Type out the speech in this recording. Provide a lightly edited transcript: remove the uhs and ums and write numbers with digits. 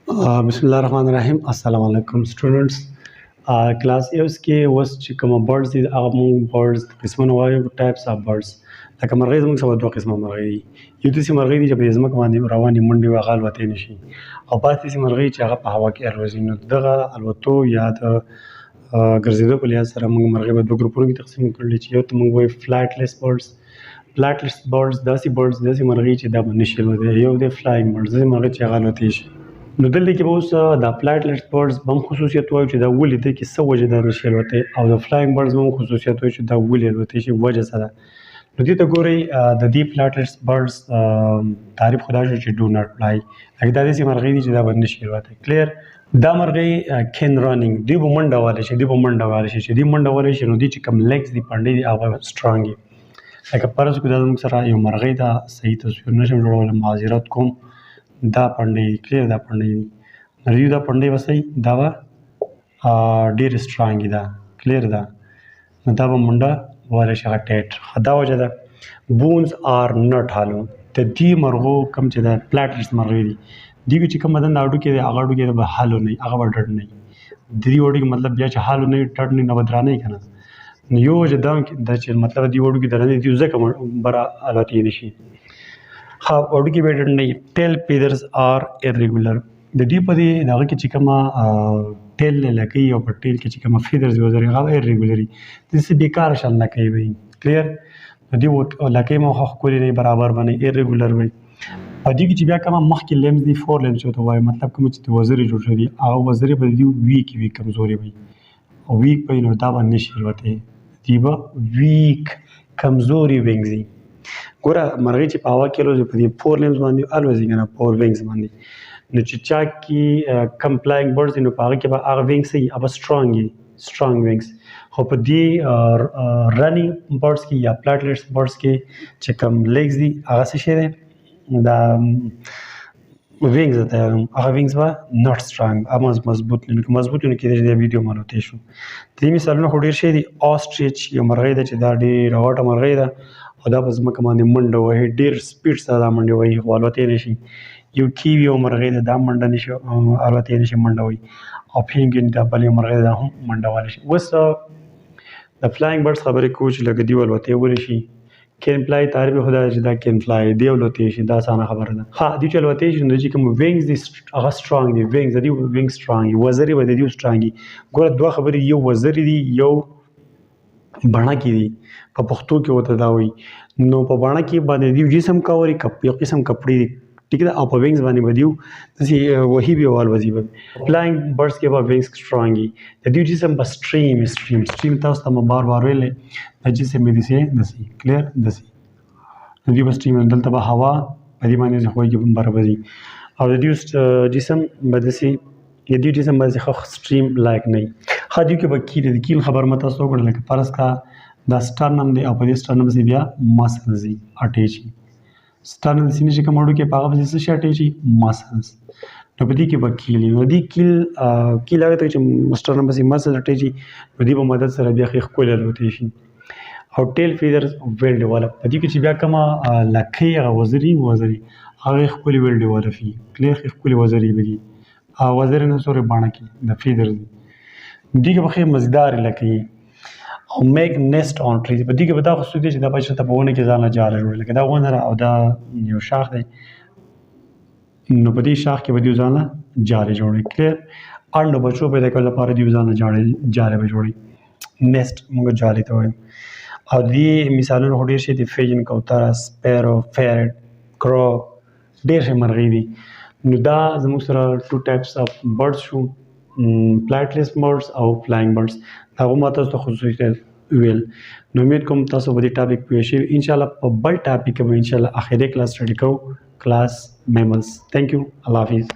بسم الله الرحمن الرحیم. السلام علیکم سټوډنټس. کلاس ایوس کې اوس چې کوم برډز دي هغه موږ برډز قسمونه وایو، ټایپس اف برډز. لکه مرغۍ زموږ سره دوه قسمه مرغۍ دي. یو داسې مرغۍ دي چې په ځمکه باندې روانې منډې وهي، هغه الوتی نه شي، او بعضې داسې مرغۍ چې هغه په هوا کې الوزي. نو دغه الوتو یا د ګرځېدو په لحاظ سره موږ مرغۍ په دوه ګروپونو کې تقسیم کړلې چې یو ته موږ وایو فلایټلس برډز. فلایټلس برډز داسې مرغۍ چې دا به نشي الوتی. یو دی فلاینګ برډز، داسې مرغۍ چې هغه الوتی شي. نو دلته کې به اوس د فلایټلس برډز به هم خصوصیت وایو چې دا ولې دی کې څه وجه ده نشي الوتی، او د فلاینګ برډز به هم خصوصیت وایو چې دا ولې الوتی شي، وجه څه ده. نو دې ته ګورئ د دې فلایټلس برډز تعریف خو دا شو چې ډو ناټ فلای. لکه دا داسې مرغۍ دي چې دا به نشي الوتی. کلیر. دا مرغۍ کین رننګ، دوی به منډه وهلی شي، چې دوی منډه وهلی شي نو دوی چې کوم لیګز دي پنډې دي هغه سټرانګ وي. لکه فرض کړو دا زموږ سره یو مرغۍ ده، صحیح تصویر نشم جوړولی، معذرت کوم. دا پنډې دي، کلیر دا پنډې دي. نو دوی دا پنډې به صحیح دا به ډېرې سټرانګې ده، کلیر ده. نو دا به منډه وهلی شي هغه ټایټ. دا وجه ده. بونز آر نټ هالو. د دې مرغو کوم چې د فلایټلس مرغۍ دي دوی چې کوم بدن د هډوکي دی هغه هډوکي به هالو نه وي، هغه به ډډ نه وي. د دې هډوکي مطلب بیا چې هالو نه وي، ډډ نه وي، نو به درانه وي که نه. نو یو وجه دا چې مطلب دې هډوکي درانه دي ځکه بره الوتی نه شي. هډوکي به ډډ نه وي. ټیل فیدرز آر ایرریګولر. د دې په دې دغه کې چې کومه ټیل لکۍ او په ټیل کې چې کومه فیدرز وزري هغه ایرریګولر وي، داسې بېکاره شان لکۍ وي. کلیر. د دې لکۍ مو ښکلې نه وي، برابر به نه وي، ایرریګولر وي. په دې کې چې بیا کومه مخکې لیمز دي، فور لیمز ورته وایي، مطلب کوم چې د وزرې جوړ شوي دي هغه وزرې به د دې ویک وي، کمزورې وي. او ویک به وي نو دا به نشي الوتی، دوی به ویک کمزوري وینګز وي. ګوره مرغۍ چې په هوا کې الوزي په دې فور لیمز باندې الوزي که نه، فور وینګز باندې. نو چې چا کې کم فلاینګ برډز دي نو په هغه کې به هغه وینګز وي، هغه سټرانګ وي، سټرانګ وینګز. خو په دې رننګ برډز کې یا فلایټلس برډز کې چې کم لیګز دي هغه څه شی دی، دا وینګز ته هغه وینګز به ناټ سټرانګ، هغه مضبوط نه وي. مضبوط نه کېدای چې دا ویډیو مالوتی شو. د دې مثالونه خو ډېر شی دي. آسټریچ یو مرغۍ ده چې دا ډېره غټه مرغۍ ده او دا په ځمکه باندې منډه وهي، ډېر سپیډ سره دا منډې وهي خو الوتی نه شي. یو کیوي یو مرغۍ ده، دا منډه نه شي الوتی نه شي، منډه وهي. او پیجن دا بل یو مرغۍ ده، دا هم منډه وهلی شي. اوس د فلاینګ برډز خبرې کوو چې لکه دوی الوتی ولی شي. کین فلای تعریف خو دا چې دا کین فلای دی الوتی شي، دا اسانه خبره ده. دوی چې الوتی شي نو چې کوم وینګز دي هغه سټرانګ دي، وینګز د دې وینګ سټرانګ دي، وزرې به د دې سټرانګ دي. ګوره دوه خبرې، یو وزرې دي، یو بڼکې دي، په پښتو کې ورته دا وایي. نو په بڼکې باندې دوی جسم کوري، یو قسم کپړې دي، ټیک ده. او په وینګز باندې به دوی داسې وهي به والوزي به. فلاینګ برډز کې به وینګز سټرانګ وي، د دوی جسم به سټریم تاسو ته مو بار ویلی د جسم به داسې داسې کلیر داسې د دوی به سټریم، دلته به هوا په دې باندې ځای کې بره به ځي او د دوی جسم به داسې د دوی جسم به داسې ښه سټریم لایک نه وي. دوی کې به کیل دي. کیل خبر مه تاسو وکړه، لکه فرض کړه دا سټرنم دی او په دې سټرنم پسې بیا مسلز دي، اټۍ شي. سټرنم د سینې چې کوم هډوکی په هغه پسې څه شي اټۍ شي، مسلز. نو په دې کې به کیل وي. نو دې کیل هغه ته چې سټرنم پسې مسلز اټۍ شي نو دې په مدد سره بیا ښې ښکلې الوتی شي. او ټیل فیدرز ویل ډیولپ، په دې کې چې بیا کومه لکۍ هغه وزري هغه ښکلې ویل ډیولپ وي، کلیر ښکلې وزرې به دي. وزرې نه سورې بڼه کې د فیدرز دي. دې کې به ښې مزیدارې لکۍ او میک نیسټ آن ټریز. په دې کې به دا خصوصیت دی چې دا به چېرته په ونه کې ځان له جاله جوړوي. لکه دا ونه ده او دا یو شاخ دی، نو په دې شاخ کې به دوی ځان له جالې جوړوي. کلیر. انډو بچو پیدا کولو لپاره دوی ځان له جالې به جوړوي. نیسټ موږ جالې ته وایو. او دې مثالونه خو ډېر شي دي. پیجن، کوتره، سپیرو، پیرټ، کرو، ډېر ښې مرغۍ دي. نو دا زموږ سره ټو ټایپس اف برډز شو، فلایټلس برډز او فلاینګ برډز. هغه ما تاسو ته خصوصیت ویل. نو امید کوم تاسو په دې ټاپک پوه شئ. انشاءالله په بل ټاپک کې به انشاءالله اخري کلاس سټډي کوو، کلاس میملز. تھینک یو. الله حافظ.